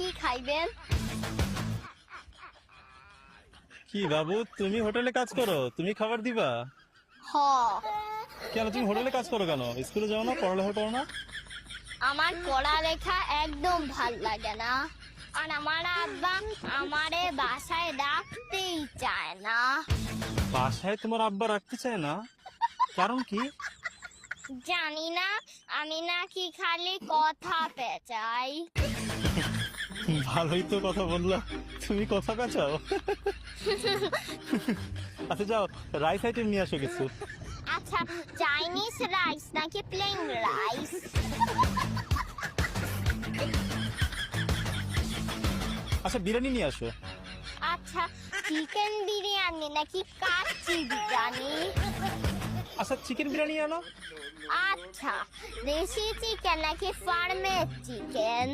কি খাইবেন? কি বাবু, তুমি হোটেলে কাজ করো, তুমি খাবার দিবা? হ। কেন তুমি হোটেলে কাজ করো কেন? স্কুলে যাও না, পড়ালেখা করো না? আমার পড়ালেখা একদম ভাল লাগে না, আর আমার আব্বা আমারে বাসায় রাখতেই চায় না। বাসায় তোমার আব্বা রাখতে চায় না? কারণ কি? জানি না, আমি নাকি খালি কথা পেঁচাই। ভালোই তো কথা বললা, তুমি কথা পেঁচাও। আচ্ছা যাও, রাইস আইটেম নিয়ে আসো কিছু। আচ্ছা, চাইনিজ রাইস নাকি প্লেন রাইস? আচ্ছা বিরিয়ানি নিয়ে আসো। আচ্ছা, চিকেন বিরিয়ানি নাকি কাচ্চি বিরিয়ানি? আচ্ছা চিকেন বিরিয়ানি আনো। আচ্ছা, দেশি চিকেন নাকি ফার্মের চিকেন?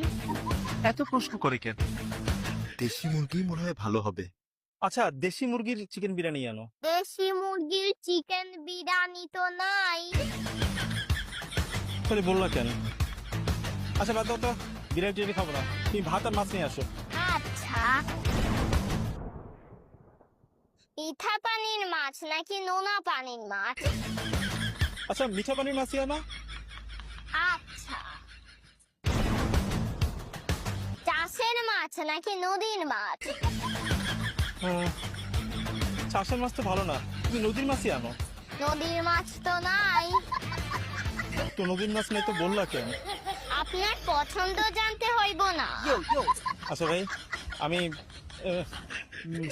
এত প্রশ্ন করে কেন? দেশি মুরগি মনে হয় ভালো হবে। আচ্ছা দেশি মুরগির চিকেন বিরিয়ানি আনো। দেশি মুরগির চিকেন বিরিয়ানি তো নাই। তাহলে বললা কেন? আচ্ছা বাদ দাও তো, বিরিয়ানি টিরিয়ানি খাবো না, তুমি ভাত আর মাছ নিয়ে আসো। আচ্ছা, মিঠা পানির মাছ নাকি নোনা পানির মাছ? আচ্ছা মিঠা পানির মাছই আনো। আচ্ছা, চাষের মাছ নাকি নদীর মাছ? চাষের মাছ তো ভালো না, তুমি নদীর মাছই আনো। নদীর মাছ তো নাই। তো নদীর মাছ নেই তো বললা কেন? আপনার পছন্দ জানতে হইব না? আচ্ছা ভাই, আমি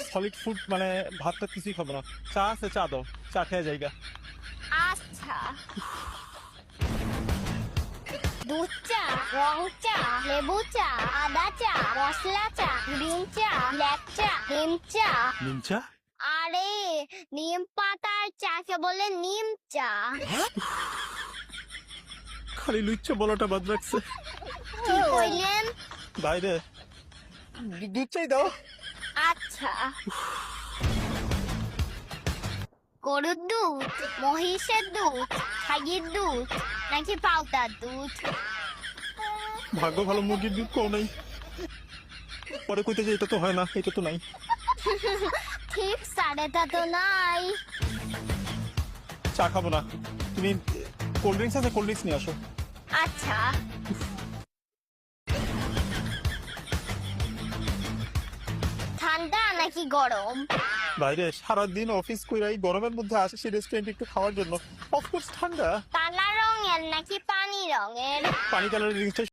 সলিড ফুড মানে ভাত টাত কিছুই খাবো না। চা আছে, চা দাও, চা খেয়ে যাইগা। আচ্ছা, দুধ চা, রং চা, লেবু চা, আদা চা, মশলা চা, গ্রিন চা, ব্ল্যাক চা, নিম চা। নিম চা? আরে, নিম পাতার চাকে বলে নিম চা। খালি লুচ্চা বলাটা বাদ রাখছে। কি কইলেন? বাইরে দুধ চাই দাও। আচ্ছা, গরুর দুধ, মহিষের দুধ, খাগির দুধ নাকি পাউটার দুধ? ভাগ্য ভালো, মুরগির দুধ কও নাই। পরে কইতে যে এটা তো হয় না, এটা তো নাই। ঠিক সাড়েটা তো নাই। চা খাবো না, তুমি কোল্ড ড্রিঙ্কস আছে, কোল্ড ড্রিঙ্কস নিয়ে আসো। আচ্ছা, ঠান্ডা নাকি গরম? বাইরে সারাদিন অফিস কইরাই গরমের মধ্যে আসে সেই রেস্টুরেন্টে একটু খাওয়ার জন্য, অফকোর্স ঠান্ডা। কালা রঙের নাকি পানি রঙের? পানি কালারের ড্রিঙ্কসটা